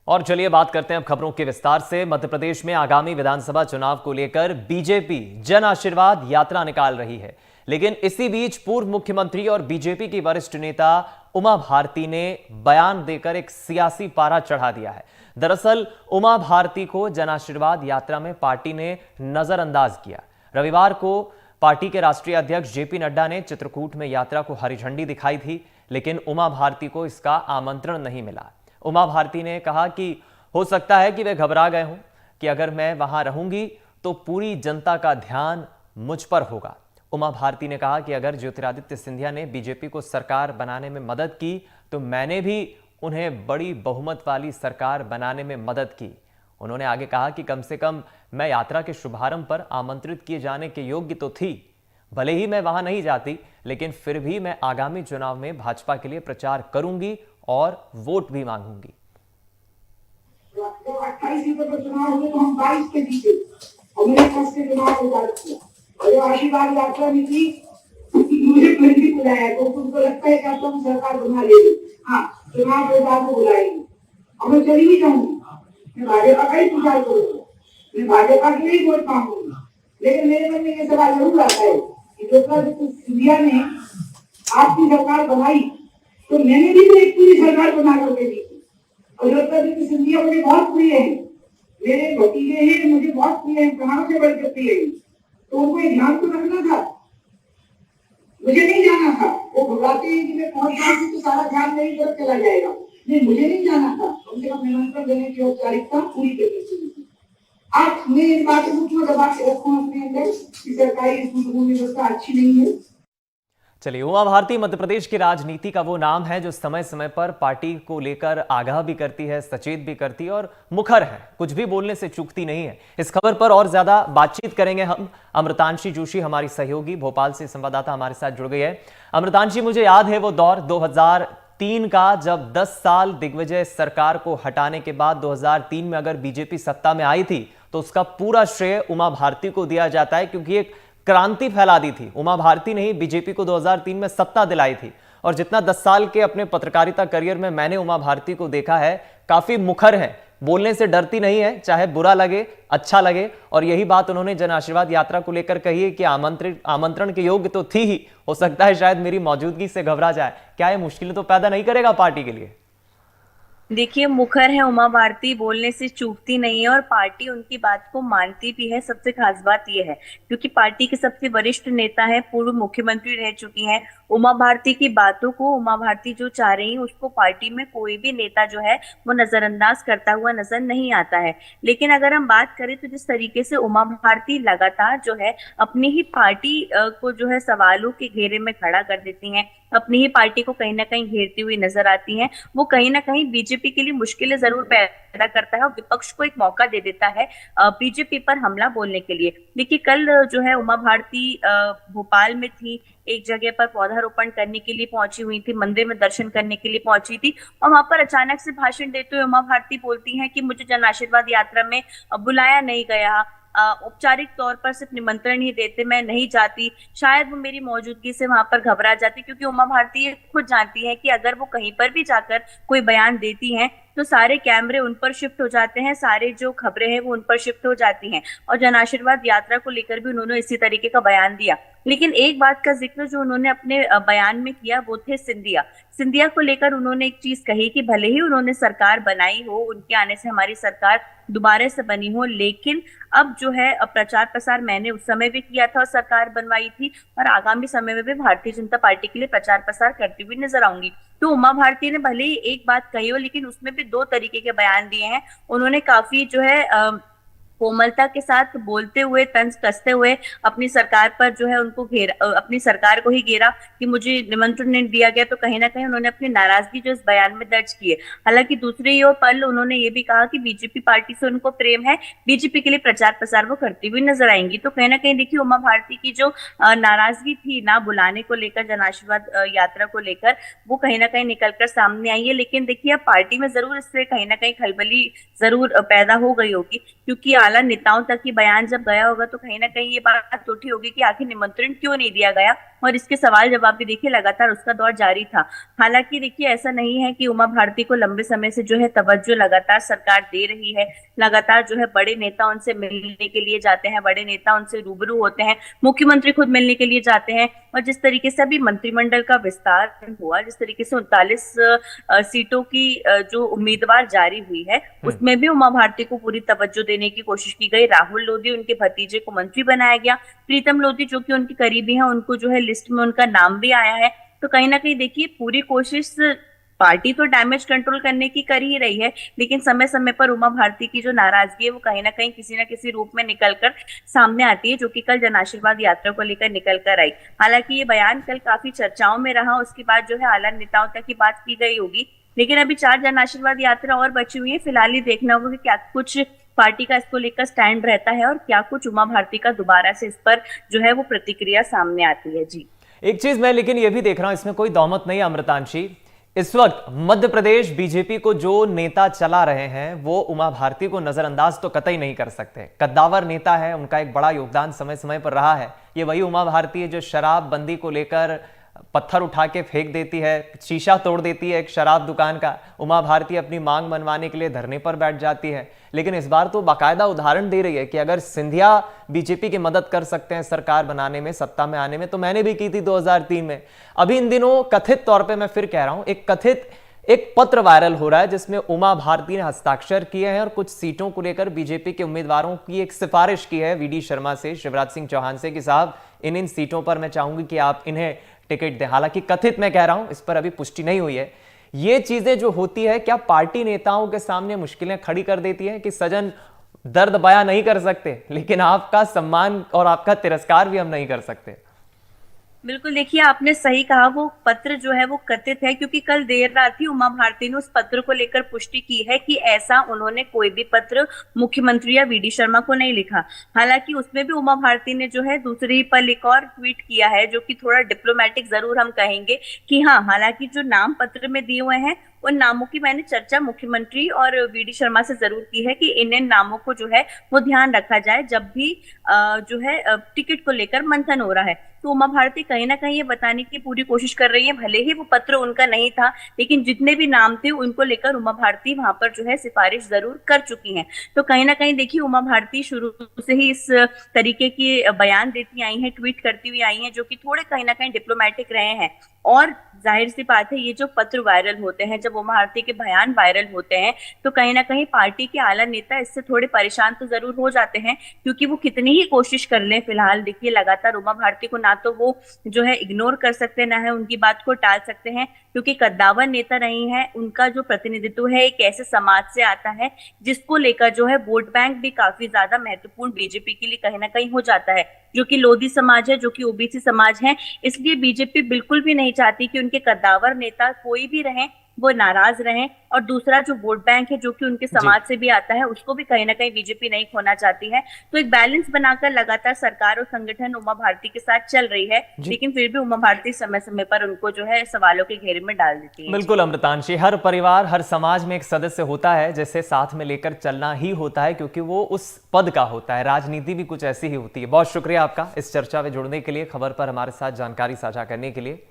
और चलिए बात करते हैं अब खबरों के विस्तार से। मध्य प्रदेश में आगामी विधानसभा चुनाव को लेकर बीजेपी जन आशीर्वाद यात्रा निकाल रही है, लेकिन इसी बीच पूर्व मुख्यमंत्री और बीजेपी की वरिष्ठ नेता उमा भारती ने बयान देकर एक सियासी पारा चढ़ा दिया है। दरअसल उमा भारती को जन आशीर्वाद यात्रा में पार्टी ने नजरअंदाज किया। रविवार को पार्टी के राष्ट्रीय अध्यक्ष जेपी नड्डा ने चित्रकूट में यात्रा को हरी झंडी दिखाई थी, लेकिन उमा भारती को इसका आमंत्रण नहीं मिला। उमा भारती ने कहा कि हो सकता है कि वे घबरा गए हों कि अगर मैं वहां रहूंगी तो पूरी जनता का ध्यान मुझ पर होगा। उमा भारती ने कहा कि अगर ज्योतिरादित्य सिंधिया ने बीजेपी को सरकार बनाने में मदद की तो मैंने भी उन्हें बड़ी बहुमत वाली सरकार बनाने में मदद की। उन्होंने आगे कहा कि कम से कम मैं यात्रा के शुभारंभ पर आमंत्रित किए जाने के योग्य तो थी। भले ही मैं वहां नहीं जाती, लेकिन फिर भी मैं आगामी चुनाव में भाजपा के लिए प्रचार करूंगी और वोट भी मांगूंगी। 28 सीटों पर चुनाव हुए तो हम 22 के जीते और मेरे पास के चुनाव को बात किया और जो आशीर्वाद यात्रा में थी मुझे नहीं बुलाया तो तुमको लगता है कि अब तुम सरकार बना लेगी। हाँ, चुनाव के बाद वो बुलाएंगे और मैं चली ही जाऊंगी। मैं भाजपा का ही प्रचार करूंगा, मैं भाजपा के लिए वोट मांगूंगी। लेकिन मेरे मन में ये सवाल जरूर आता है कि ज्योतिरादित्य सिंधिया ने आपकी सरकार बनाई तो मैंने भी तो एक पूरी सरकार बना करके दी और ज्योतिरादित्य सिंधिया मुझे बहुत प्रिय है, मेरे भतीजे हैं, मुझे बहुत प्रिय है, प्राणों से बढ़कर प्रिय है। तो उनको ये ध्यान तो रखना था, मुझे नहीं जाना था। वो घबराते हैं कि मैं पहुंच जाऊंगी तो सारा ध्यान मेरी तरफ चला जाएगा। नहीं, मुझे नहीं जाना था। कम से कम निमंत्रण देने की औपचारिकता पूरी करनी चाहिए। आप मैं इस बात को क्यों दबा के रखूं अपने अंदर कि सरकारी स्कूलों में व्यवस्था अच्छी नहीं है। चलिए, उमा भारती मध्य प्रदेश की राजनीति का वो नाम है जो समय समय पर पार्टी को लेकर आगाह भी करती है, सचेत भी करती है और मुखर है, कुछ भी बोलने से चूकती नहीं है। इस खबर पर और ज्यादा बातचीत करेंगे हम। अमृतांशी जोशी हमारी सहयोगी भोपाल से संवाददाता हमारे साथ जुड़ गई है। अमृतांशी, मुझे याद है वो दौर 2003 का, जब 10 साल दिग्विजय सरकार को हटाने के बाद 2003 में अगर बीजेपी सत्ता में आई थी तो उसका पूरा श्रेय उमा भारती को दिया जाता है, क्योंकि एक क्रांति फैला दी थी। उमा भारती ने ही बीजेपी को 2003 में सत्ता दिलाई थी। और जितना 10 साल के अपने पत्रकारिता करियर में मैंने उमा भारती को देखा है, काफी मुखर है, बोलने से डरती नहीं है, चाहे बुरा लगे अच्छा लगे। और यही बात उन्होंने जन आशीर्वाद यात्रा को लेकर कही है कि आमंत्रण के योग्य तो थी ही, हो सकता है शायद मेरी मौजूदगी से घबरा जाए। क्या ये मुश्किल तो पैदा नहीं करेगा पार्टी के लिए? देखिए, मुखर है उमा भारती, बोलने से चूकती नहीं है और पार्टी उनकी बात को मानती भी है। सबसे खास बात यह है क्योंकि पार्टी के सबसे वरिष्ठ नेता है, पूर्व मुख्यमंत्री रह चुकी हैं। उमा भारती की बातों को, उमा भारती जो चाह रही है उसको पार्टी में कोई भी नेता जो है वो नजरअंदाज करता हुआ नजर नहीं आता है। लेकिन अगर हम बात करें तो जिस तरीके से उमा भारती लगातार जो है अपनी ही पार्टी को जो है सवालों के घेरे में खड़ा कर देती हैं, अपनी ही पार्टी को कहीं ना कहीं घेरती हुई नजर आती हैं, वो कहीं ना कहीं बीजेपी के लिए मुश्किलें जरूर पैदा करता है और विपक्ष को एक मौका दे देता है बीजेपी पर हमला बोलने के लिए। देखिए, कल जो है उमा भारती भोपाल में थी, एक जगह पर पौधारोपण करने के लिए पहुंची हुई थी, मंदिर में दर्शन करने के लिए पहुंची थी और वहां पर अचानक से भाषण देते हुए उमा भारती बोलती हैं कि मुझे जन आशीर्वाद यात्रा में बुलाया नहीं गया, औपचारिक तौर पर सिर्फ निमंत्रण ही देते, मैं नहीं जाती। शायद वो मेरी मौजूदगी से वहां पर घबरा जाती, क्योंकि उमा भारती ये खुद जानती है कि अगर वो कहीं पर भी जाकर कोई बयान देती हैं तो सारे कैमरे उन पर शिफ्ट हो जाते हैं, सारे जो खबरें हैं वो उन पर शिफ्ट हो जाती हैं। और जन आशीर्वाद यात्रा को लेकर भी उन्होंने इसी तरीके का बयान दिया। लेकिन एक बात का जिक्र जो उन्होंने अपने बयान में किया वो थे सिंधिया को लेकर। उन्होंने एक चीज कही कि भले ही उन्होंने सरकार बनाई हो, उनके आने से हमारी सरकार दोबारा से बनी हो, लेकिन अब जो है प्रचार प्रसार मैंने उस समय भी किया था और सरकार बनवाई थी और आगामी समय में भी भारतीय जनता पार्टी के लिए प्रचार प्रसार करती हुई नजर आऊंगी। तो उमा भारती ने भले ही एक बात कही हो, लेकिन उसमें भी दो तरीके के बयान दिए हैं। उन्होंने काफी जो है कोमलता के साथ बोलते हुए, तंज कसते हुए अपनी सरकार पर जो है उनको घेरा, अपनी सरकार को ही घेरा कि मुझे निमंत्रण नहीं दिया गया। तो कहीं ना कहीं उन्होंने अपनी नाराजगी जो इस बयान में दर्ज की है। हालांकि दूसरी ओर पल उन्होंने ये भी कहा कि बीजेपी पार्टी से उनको प्रेम है, बीजेपी के लिए प्रचार प्रसार वो करती हुई नजर आएंगी। तो कहीं ना कहीं देखिए, उमा भारती की जो नाराजगी थी ना बुलाने को लेकर, जन आशीर्वाद यात्रा को लेकर, वो कहीं ना कहीं निकलकर सामने आई है। लेकिन देखिए, अब पार्टी में जरूर इससे कहीं ना कहीं खलबली जरूर पैदा हो गई होगी, क्योंकि आला नेताओं तक ये बयान जब गया होगा तो कहीं ना कहीं ये बात उठी होगी कि आखिर निमंत्रण क्यों नहीं दिया गया और इसके सवाल जवाब भी देखिए लगातार उसका दौर जारी था। हालांकि देखिए ऐसा नहीं है कि उमा भारती को लंबे समय से जो है तवज्जो लगातार सरकार दे रही है। लगातार जो है बड़े नेता उनसे मिलने के लिए जाते हैं, बड़े नेता उनसे रूबरू होते हैं, मुख्यमंत्री खुद मिलने के लिए जाते हैं। और जिस तरीके से अभी मंत्रिमंडल का विस्तार हुआ, जिस तरीके से 39 सीटों की जो उम्मीदवार जारी हुई है, उसमें भी उमा भारती को पूरी तवज्जो देने की कोशिश की गई। राहुल लोधी उनके भतीजे को मंत्री बनाया गया, प्रीतम लोधी जो कि उनके करीबी हैं उनको जो है लिस्ट में उनका नाम भी आया है। तो कहीं ना कहीं देखिए पूरी कोशिश पार्टी तो डैमेज कंट्रोल करने की कर ही रही है, लेकिन समय समय पर उमा भारती की जो नाराजगी है वो कहीं ना कहीं किसी ना किसी रूप में निकलकर सामने आती है, जो कि कल जन आशीर्वाद यात्रा को लेकर निकल कर आई। हालांकि ये बयान कल काफी चर्चाओं में रहा, उसके बाद जो है आला नेताओं तक की बात की गई होगी, लेकिन अभी 4 जन आशीर्वाद यात्रा और बची हुई है। फिलहाल ही देखना होगा कि क्या कुछ पार्टी का इसको लेकर स्टैंड रहता है और क्या कुछ उमा भारती का दोबारा से इस पर जो है वो प्रतिक्रिया सामने आती है। जी एक चीज मैं लेकिन ये भी देख रहा हूं, इसमें कोई दौमत नहीं है अमृतांशी, इस वक्त मध्य प्रदेश बीजेपी को जो नेता चला रहे हैं वो उमा भारती को नजरअंदाज तो कतई नहीं कर सकते। कद्दावर नेता है, उनका एक बड़ा योगदान समय समय पर रहा है। ये वही उमा भारती है जो शराबबंदी को लेकर पत्थर उठा के फेंक देती है, शीशा तोड़ देती है एक शराब दुकान का। उमा भारती अपनी मांग मनवाने के लिए धरने पर बैठ जाती है। लेकिन इस बार तो बाकायदा उदाहरण दे रही है कि अगर सिंधिया बीजेपी की मदद कर सकते हैं सरकार बनाने में, सत्ता में आने में, तो मैंने भी की थी 2003 में। अभी इन दिनों कथित तौर पे, मैं फिर कह रहा हूं, एक पत्र वायरल हो रहा है जिसमें उमा भारती ने हस्ताक्षर किए हैं और कुछ सीटों को लेकर बीजेपी के उम्मीदवारों की एक सिफारिश की है वीडी शर्मा से, शिवराज सिंह चौहान से, कि साहब इन सीटों पर मैं चाहूंगी कि आप इन्हें टिकट दें। हालांकि कथित मैं कह रहा हूं, इस पर अभी पुष्टि नहीं हुई है। ये चीजें जो होती है क्या पार्टी नेताओं के सामने मुश्किलें खड़ी कर देती हैं कि सजन दर्द बयां नहीं कर सकते, लेकिन आपका सम्मान और आपका तिरस्कार भी हम नहीं कर सकते। बिल्कुल, देखिए आपने सही कहा, वो पत्र जो है वो कथित है, क्योंकि कल देर रात ही उमा भारती ने उस पत्र को लेकर पुष्टि की है कि ऐसा उन्होंने कोई भी पत्र मुख्यमंत्री या वीडी शर्मा को नहीं लिखा। हालांकि उसमें भी उमा भारती ने जो है दूसरी पल एक और ट्वीट किया है, जो कि थोड़ा डिप्लोमेटिक जरूर हम कहेंगे कि हाँ, हालांकि जो नाम पत्र में दिए हुए हैं उन नामों की मैंने चर्चा मुख्यमंत्री और वीडी शर्मा से जरूर की है कि इन नामों को जो है वो ध्यान रखा जाए जब भी जो है टिकट को लेकर मंथन हो रहा है। तो उमा भारती कहीं ना कहीं ये बताने की पूरी कोशिश कर रही है, भले ही वो पत्र उनका नहीं था, लेकिन जितने भी नाम थे उनको लेकर उमा भारती वहां पर जो है सिफारिश जरूर कर चुकी हैं। तो कहीं ना कहीं देखिए उमा भारती शुरू से ही इस तरीके के बयान देती आई हैं, ट्वीट करती हुई आई हैं, जो कि थोड़े कहीं ना कहीं डिप्लोमेटिक रहे हैं। और जाहिर सी बात है, ये जो पत्र वायरल होते हैं, जब उमा भारती के बयान वायरल होते हैं, तो कहीं ना कहीं पार्टी के आला नेता इससे थोड़े परेशान तो जरूर हो जाते हैं, क्योंकि वो कितनी ही कोशिश कर लें, फिलहाल देखिए लगातार उमा भारती को ना तो वो जो है इग्नोर कर सकते, ना है उनकी बात को टाल सकते हैं, क्योंकि कद्दावर नेता रही हैं। उनका जो प्रतिनिधित्व है एक ऐसे समाज से आता है जिसको लेकर जो है वोट बैंक भी काफी ज्यादा महत्वपूर्ण बीजेपी के लिए कहीं ना कहीं हो जाता है, जो कि लोधी समाज है, जो कि ओबीसी समाज है। इसलिए बीजेपी बिल्कुल भी नहीं चाहती कि उनके कद्दावर नेता कोई भी रहें वो नाराज रहें, और दूसरा जो वोट बैंक है जो कि उनके समाज से भी आता है, उसको भी कहीं ना कहीं बीजेपी नहीं खोना चाहती है। तो एक बैलेंस बनाकर लगातार सरकार और संगठन उमा भारती के साथ चल रही है, लेकिन फिर भी उमा भारती समय समय पर उनको जो है सवालों के घेरे में डाल देती है। बिल्कुल अमृतांशी, हर परिवार, हर समाज में एक सदस्य होता है जैसे साथ में लेकर चलना ही होता है, क्योंकि वो उस पद का होता है। राजनीति भी कुछ ऐसी ही होती है। बहुत शुक्रिया आपका इस चर्चा में जुड़ने के लिए, खबर पर हमारे साथ जानकारी साझा करने के लिए।